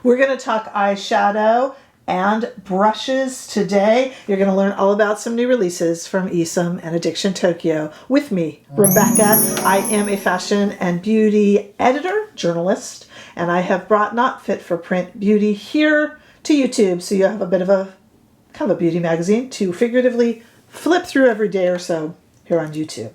We're going to talk eyeshadow and brushes today. You're going to learn all about some new releases from ESUM and Addiction Tokyo with me, Rebecca. I am a fashion and beauty editor, journalist, and I have brought Not Fit for Print Beauty here to YouTube, so you have a bit of a kind of a beauty magazine to figuratively flip through every day or so here on YouTube.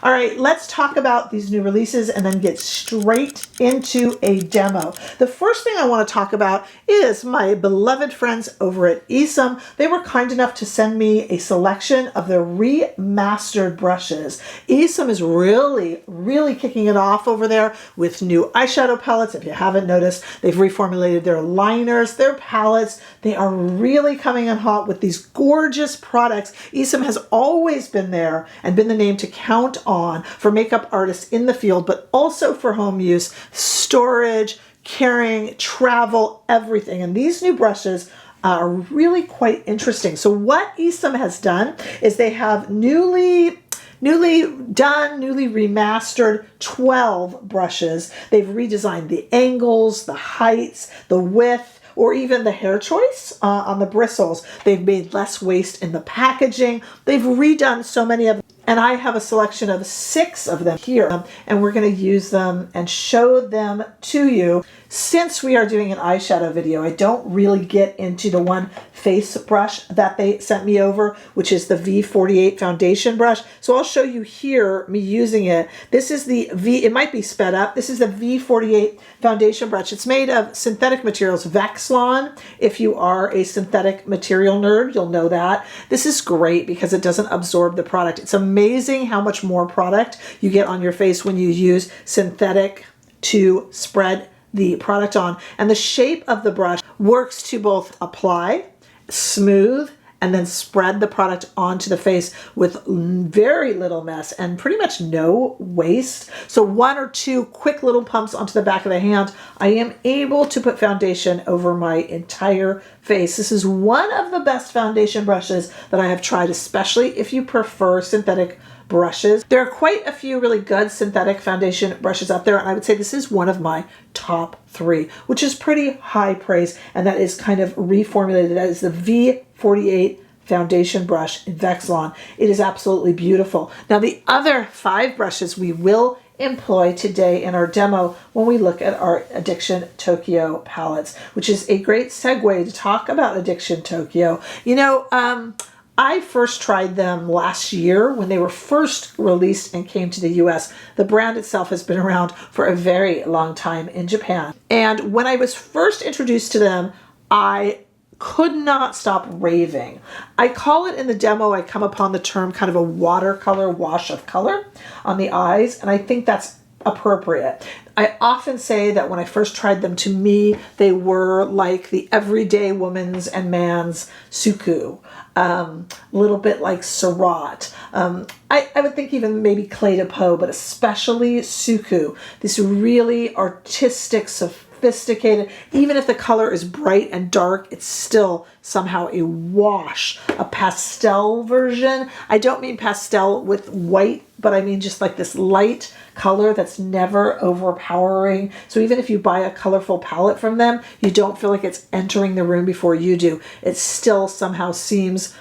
All right, let's talk about these new releases and then get straight into a demo. The first thing I want to talk about is my beloved friends over at ESUM. They were kind enough to send me a selection of their remastered brushes. ESUM is really kicking it off over there with new eyeshadow palettes. If you haven't noticed, they've reformulated their liners, their palettes. They are really coming in hot with these gorgeous products. ESUM has always been there and been the name to count on for makeup artists in the field, but also for home use, storage, carrying, travel, everything. And these new brushes are really quite interesting. So what ESUM has done is they have newly remastered 12 brushes. They've redesigned the angles, the heights, the width, or even the hair choice on the bristles. They've made less waste in the packaging. They've redone so many of them. And I have a selection of 6 of them here, and we're going to use them and show them to you. Since we are doing an eyeshadow video, I don't really get into the one face brush that they sent me over, which is the V48 foundation brush. So I'll show you here me using it. This is the it might be sped up. This is the V48 foundation brush. It's made of synthetic materials, Vexlon. If you are a synthetic material nerd, you'll know that. This is great because it doesn't absorb the product. It's amazing how much more product you get on your face when you use synthetic to spread the product on. And the shape of the brush works to both apply, smooth, and then spread the product onto the face with very little mess and pretty much no waste. So 1 or 2 quick little pumps onto the back of the hand, I am able to put foundation over my entire face. This is one of the best foundation brushes that I have tried, especially if you prefer synthetic brushes. There are quite a few really good synthetic foundation brushes out there, and I would say this is one of my top 3, which is pretty high praise, and that is kind of reformulated. That is the V48 foundation brush in Vexlon. It is absolutely beautiful. Now the other 5 brushes we will employ today in our demo when we look at our Addiction Tokyo palettes, which is a great segue to talk about Addiction Tokyo. You know, I first tried them last year when they were first released and came to the US. The brand itself has been around for a very long time in Japan. And when I was first introduced to them, I could not stop raving. I call it in the demo, I come upon the term kind of a watercolor wash of color on the eyes, and I think that's appropriate. I often say that when I first tried them, to me, they were like the everyday woman's and man's Suku. A little bit like Surratt. I would think even maybe Clé de Peau, but especially Suku. This really artistic, sophisticated, even if the color is bright and dark, it's still somehow a wash, a pastel version. I don't mean pastel with white, but I mean just like this light color that's never overpowering. So even if you buy a colorful palette from them, you don't feel like it's entering the room before you do. It still somehow seems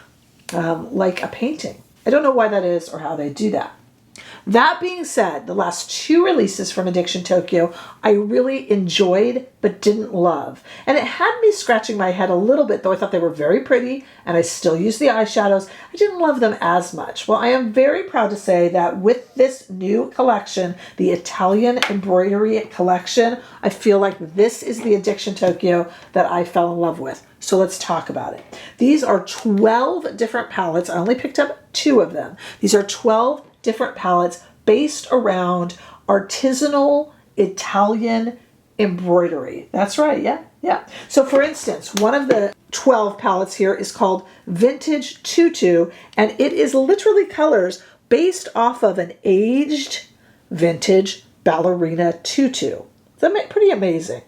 like a painting. I don't know why that is or how they do that. That being said, the last 2 releases from Addiction Tokyo I really enjoyed but didn't love. And it had me scratching my head a little bit, though I thought they were very pretty and I still use the eyeshadows. I didn't love them as much. Well, I am very proud to say that with this new collection, the Italian Embroidery collection, I feel like this is the Addiction Tokyo that I fell in love with. So let's talk about it. These are 12 different palettes. I only picked up 2 of them. These are 12 different palettes based around artisanal Italian embroidery. That's right, yeah. So for instance, one of the 12 palettes here is called Vintage Tutu, and it is literally colors based off of an aged vintage ballerina tutu. It's pretty amazing.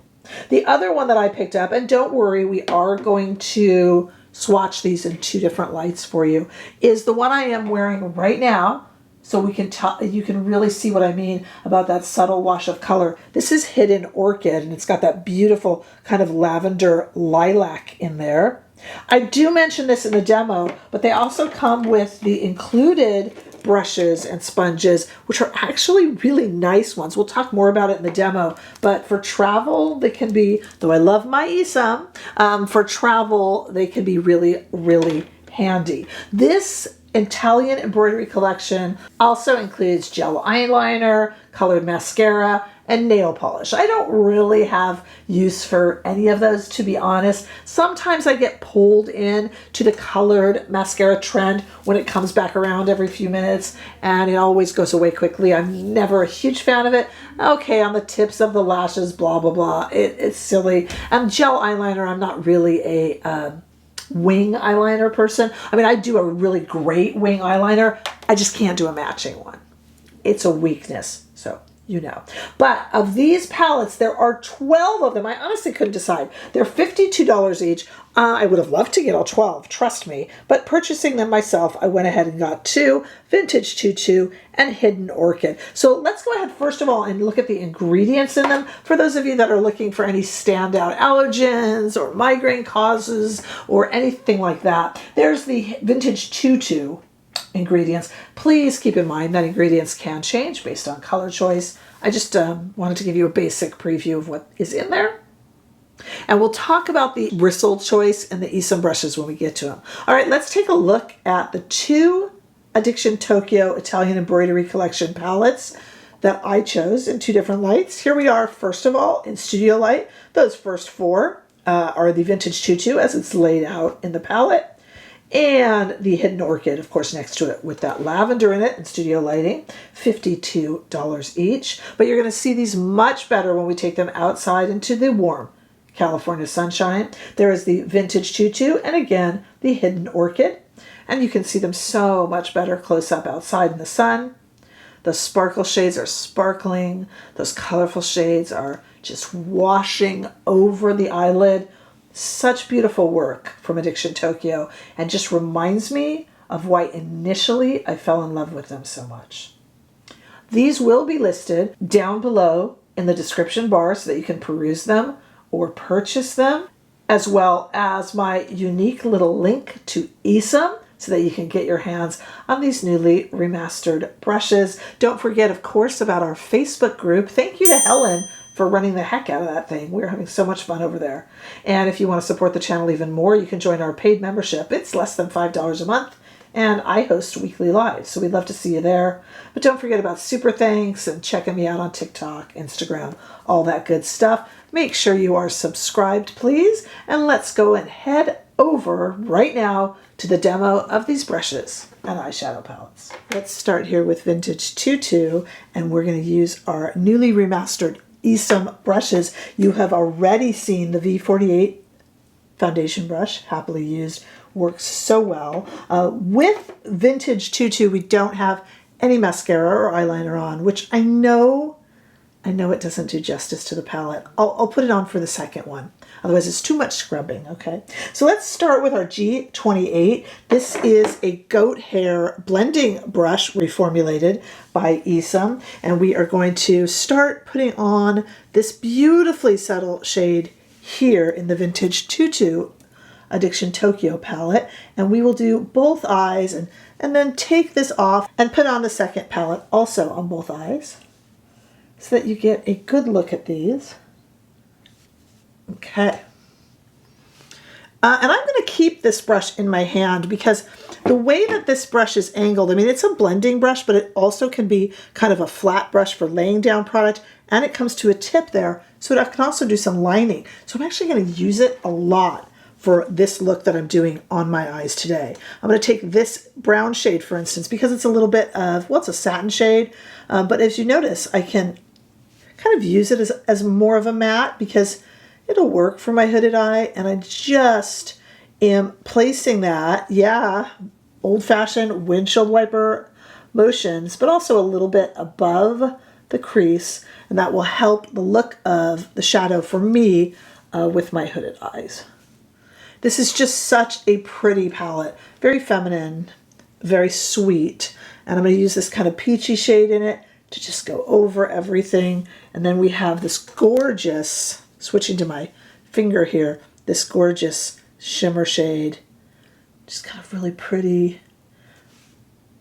The other one that I picked up, and don't worry, we are going to swatch these in 2 different lights for you, is the one I am wearing right now. so we can tell, you can really see what I mean about that subtle wash of color. This is Hidden Orchid, and it's got that beautiful kind of lavender lilac in there. I do mention this in the demo, but they also come with the included brushes and sponges, which are actually really nice ones. We'll talk more about it in the demo, but for travel, they can be, though I love my ESUM, for travel, they can be really, really handy. This Italian embroidery collection also includes gel eyeliner, colored mascara, and nail polish. I don't really have use for any of those, to be honest. Sometimes I get pulled in to the colored mascara trend when it comes back around every few minutes, and it always goes away quickly. I'm never a huge fan of it. Okay, on the tips of the lashes, blah, blah, blah. It's silly. And gel eyeliner, I'm not really a wing eyeliner person. I mean, I do a really great wing eyeliner. I just can't do a matching one. It's a weakness, so you know. But of these palettes, there are 12 of them. I honestly couldn't decide. They're $52 each. I would have loved to get all 12, trust me. But purchasing them myself, I went ahead and got 2, Vintage Tutu and Hidden Orchid. So let's go ahead first of all and look at the ingredients in them. For those of you that are looking for any standout allergens or migraine causes or anything like that, there's the Vintage Tutu ingredients. Please keep in mind that ingredients can change based on color choice. I just wanted to give you a basic preview of what is in there. And we'll talk about the bristle choice and the ESUM brushes when we get to them. All right, let's take a look at the 2 Addiction Tokyo Italian Embroidery Collection palettes that I chose in 2 different lights. Here we are, first of all, in Studio Light. Those first 4 are the Vintage Tutu as it's laid out in the palette. And the Hidden Orchid, of course, next to it with that lavender in it and studio lighting, $52 each. But you're going to see these much better when we take them outside into the warm California sunshine. There is the Vintage Tutu and again, the Hidden Orchid. And you can see them so much better close up outside in the sun. The sparkle shades are sparkling. Those colorful shades are just washing over the eyelid. Such beautiful work from Addiction Tokyo, and just reminds me of why initially I fell in love with them so much. These will be listed down below in the description bar so that you can peruse them or purchase them, as well as my unique little link to ESUM so that you can get your hands on these newly remastered brushes. Don't forget, of course, about our Facebook group. Thank you to Helen for running the heck out of that thing. We're having so much fun over there. And if you want to support the channel even more, you can join our paid membership. It's less than $5 a month, and I host weekly lives, so we'd love to see you there. But don't forget about super thanks and checking me out on TikTok, Instagram, all that good stuff. Make sure you are subscribed, please, and let's go and head over right now to the demo of these brushes and eyeshadow palettes. Let's start here with Vintage Tutu, and we're going to use our newly remastered ESUM brushes. You have already seen the V48 foundation brush, happily used, works so well. With Vintage Tutu, we don't have any mascara or eyeliner on, which I know it doesn't do justice to the palette. I'll put it on for the second one. Otherwise, it's too much scrubbing, okay? So let's start with our G28. This is a goat hair blending brush reformulated by ESUM, and we are going to start putting on this beautifully subtle shade here in the Vintage Tutu Addiction Tokyo palette, and we will do both eyes and then take this off and put on the second palette also on both eyes so that you get a good look at these. Okay. And I'm going to keep this brush in my hand because the way that this brush is angled, I mean, it's a blending brush, but it also can be kind of a flat brush for laying down product, and it comes to a tip there, so it can also do some lining. So I'm actually going to use it a lot for this look that I'm doing on my eyes today. I'm going to take this brown shade, for instance, because it's a little bit of, well, it's a satin shade, but as you notice, I can kind of use it as more of a matte because it'll work for my hooded eye, and I just am placing that, yeah, old-fashioned windshield wiper motions, but also a little bit above the crease, and that will help the look of the shadow for me with my hooded eyes. This is just such a pretty palette, very feminine, very sweet. And I'm going to use this kind of peachy shade in it to just go over everything. And then we have this gorgeous, switching to my finger here, this gorgeous shimmer shade. Just kind of really pretty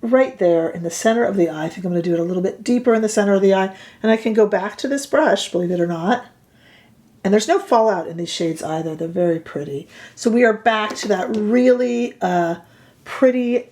right there in the center of the eye. I think I'm going to do it a little bit deeper in the center of the eye. And I can go back to this brush, believe it or not. And there's no fallout in these shades either. They're very pretty. So we are back to that really pretty,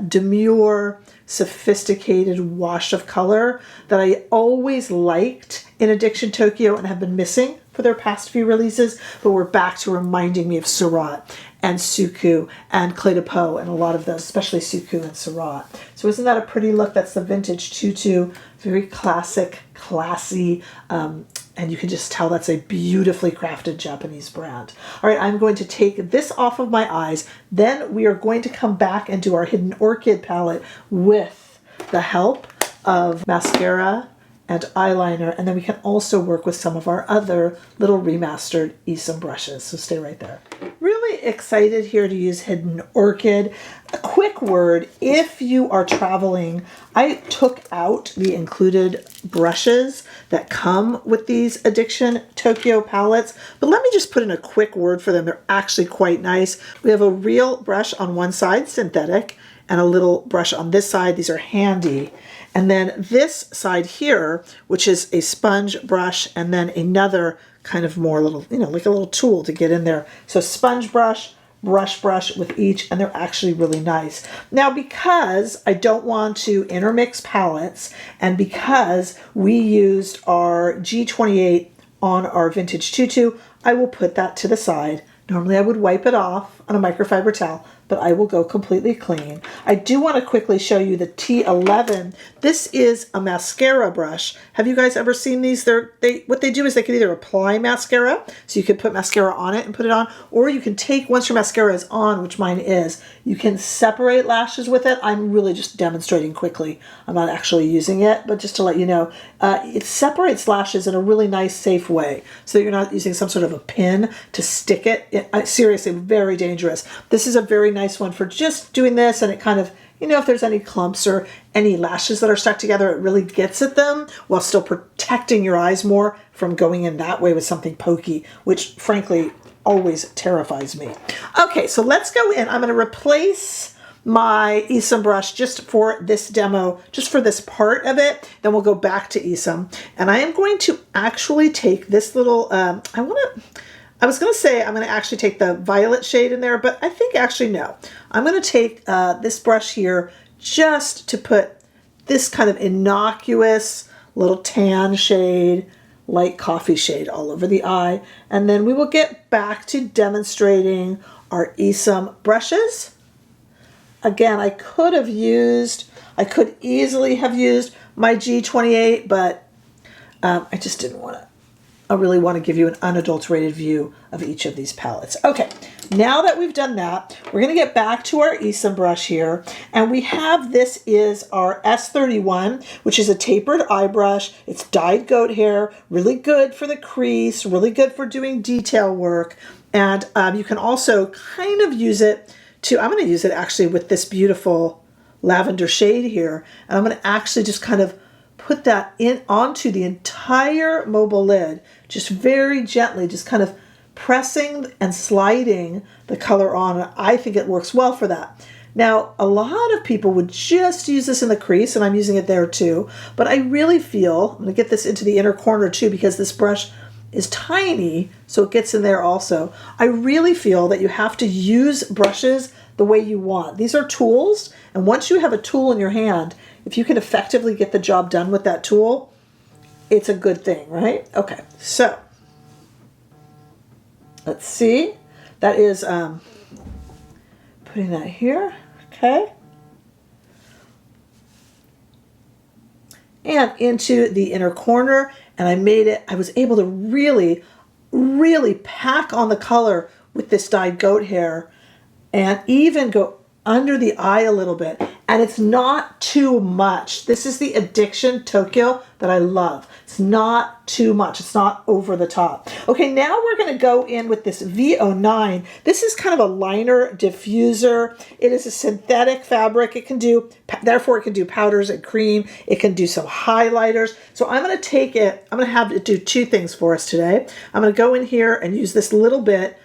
demure, sophisticated wash of color that I always liked in Addiction Tokyo and have been missing for their past few releases. But we're back to reminding me of Surat and Suku and Clé de Peau and a lot of those, especially Suku and Surat. So isn't that a pretty look? That's the vintage Tutu, very classic, classy, and you can just tell that's a beautifully crafted Japanese brand. All right, I'm going to take this off of my eyes. Then we are going to come back and do our Hidden Orchid palette with the help of mascara and eyeliner. And then we can also work with some of our other little remastered ESUM brushes. So stay right there. Really excited here to use Hidden Orchid. A quick word, if you are traveling, I took out the included brushes that come with these Addiction Tokyo palettes, but let me just put in a quick word for them. They're actually quite nice. We have a real brush on one side, synthetic, and a little brush on this side. These are handy. And then this side here, which is a sponge brush, and then another kind of more little, like a little tool to get in there. So sponge brush, brush with each, and they're actually really nice. Now, because I don't want to intermix palettes, and because we used our G28 on our vintage Tutu, I will put that to the side. Normally I would wipe it off on a microfiber towel, but I will go completely clean. I do want to quickly show you the T11. This is a mascara brush. Have you guys ever seen these? What they do is they can either apply mascara, so you can put mascara on it and put it on, or you can take, once your mascara is on, which mine is, you can separate lashes with it. I'm really just demonstrating quickly. I'm not actually using it, but just to let you know, it separates lashes in a really nice, safe way, so you're not using some sort of a pin to stick it. Seriously, very dangerous. This is a very nice one for just doing this, and it kind of, if there's any clumps or any lashes that are stuck together, it really gets at them while still protecting your eyes more from going in that way with something pokey, which frankly always terrifies me. Okay, so let's go in. I'm going to replace my ESUM brush just for this demo, just for this part of it. Then we'll go back to ESUM, and I am going to actually take this little, I was going to say I'm going to actually take the violet shade in there, but I think actually no. I'm going to take this brush here just to put this kind of innocuous little tan shade, light coffee shade all over the eye. And then we will get back to demonstrating our ESUM brushes. Again, I could easily have used my G28, but I just didn't want to. I really want to give you an unadulterated view of each of these palettes. Okay, now that we've done that, we're going to get back to our ESUM brush here. And we have, this is our S31, which is a tapered eye brush. It's dyed goat hair, really good for the crease, really good for doing detail work. And you can also kind of use it to, I'm going to use it actually with this beautiful lavender shade here. And I'm going to actually just kind of put that in onto the entire mobile lid, just very gently, just kind of pressing and sliding the color on. I think it works well for that. Now, a lot of people would just use this in the crease, and I'm using it there too, but I really feel, I'm going to get this into the inner corner too, because this brush is tiny, so it gets in there also. I really feel that you have to use brushes the way you want. These are tools, and once you have a tool in your hand, if you can effectively get the job done with that tool, it's a good thing, right? Okay, so let's see. That is putting that here, okay. And into the inner corner, and I was able to really, really pack on the color with this dyed goat hair and even go under the eye a little bit. and it's not too much. This is the Addiction Tokyo that I love. It's not too much. It's not over the top. Okay, now we're going to go in with this V09. This is kind of a liner diffuser. It is a synthetic fabric. It can do, therefore it can do powders and cream. It can do some highlighters. So I'm going to take it, I'm going to have it do two things for us today. I'm going to go in here and use this little bit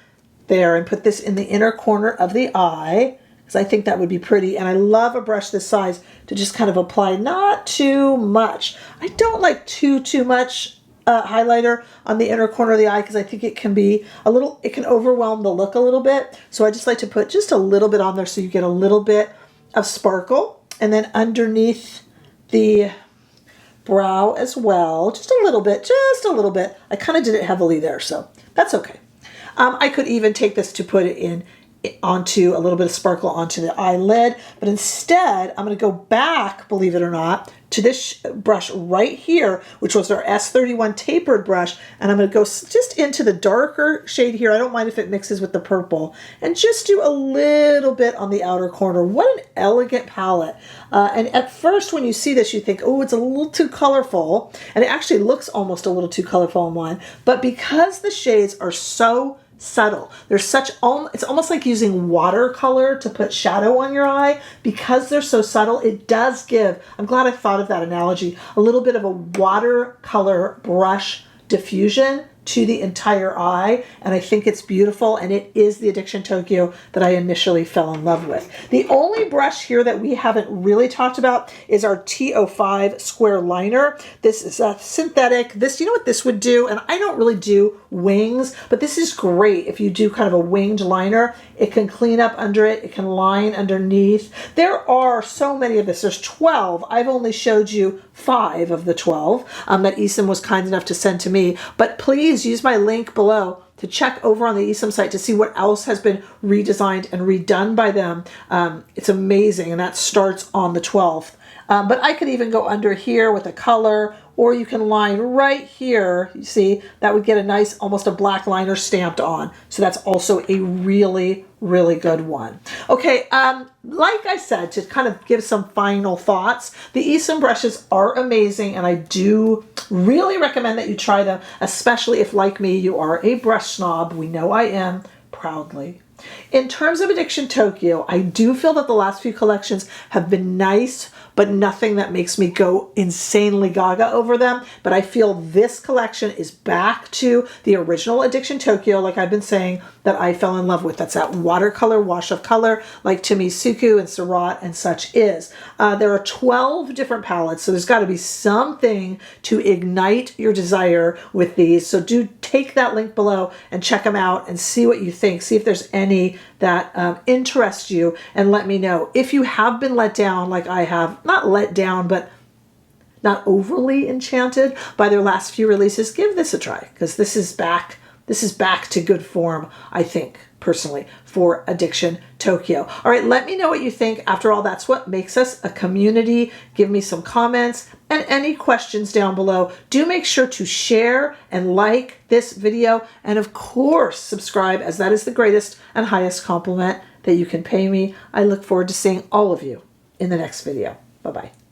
there and put this in the inner corner of the eye, because I think that would be pretty. And I love a brush this size to just kind of apply not too much. I don't like too much highlighter on the inner corner of the eye, because I think it can be a little, it can overwhelm the look a little bit. So I just like to put just a little bit on there so you get a little bit of sparkle. And then underneath the brow as well, just a little bit, just a little bit. I kind of did it heavily there, so that's okay. I could even take this to put it in onto a little bit of sparkle onto the eyelid, but instead I'm going to go back, believe it or not, to this brush right here, which was our S31 tapered brush, and I'm going to go just into the darker shade here. I don't mind if it mixes with the purple, and just do a little bit on the outer corner. What an elegant palette. And at first when you see this, you think, oh, it's a little too colorful, and it actually looks almost a little too colorful in one, but because the shades are so subtle. There's such, it's almost like using watercolor to put shadow on your eye. Because they're so subtle, it does give, I'm glad I thought of that analogy, a little bit of a watercolor brush diffusion to the entire eye, and I think it's beautiful, and it is the Addiction Tokyo that I initially fell in love with. The only brush here that we haven't really talked about is our T05 square liner. This is a synthetic. This, you know what this would do, and I don't really do wings, but this is great if you do kind of a winged liner. It can clean up under it. It can line underneath. There are so many of this. There's 12. I've only showed you 5 of the 12 that ESUM was kind enough to send to me, but please use my link below to check over on the ESUM site to see what else has been redesigned and redone by them. It's amazing, and that starts on the 12th. But I could even go under here with a color, or you can line right here. You see, that would get a nice, almost a black liner stamped on. So that's also a really, really good one. Okay, like I said, to kind of give some final thoughts, the ESUM brushes are amazing, and I do really recommend that you try them, especially if, like me, you are a brush snob. We know I am, proudly. In terms of Addiction Tokyo, I do feel that the last few collections have been nice, but nothing that makes me go insanely gaga over them. But I feel this collection is back to the original Addiction Tokyo, like I've been saying, that I fell in love with. That's that watercolor wash of color, like Temisuku and Surat and such is. There are 12 different palettes, so there's got to be something to ignite your desire with these. So do take that link below and check them out and see what you think. See if there's any that interest you, and let me know. If you have been let down like I have, not let down, but not overly enchanted by their last few releases, give this a try, because this is back to good form, I think, personally, for Addiction Tokyo. All right, let me know what you think. After all, that's what makes us a community. Give me some comments and any questions down below. Do make sure to share and like this video, and of course, subscribe, as that is the greatest and highest compliment that you can pay me. I look forward to seeing all of you in the next video. Bye-bye.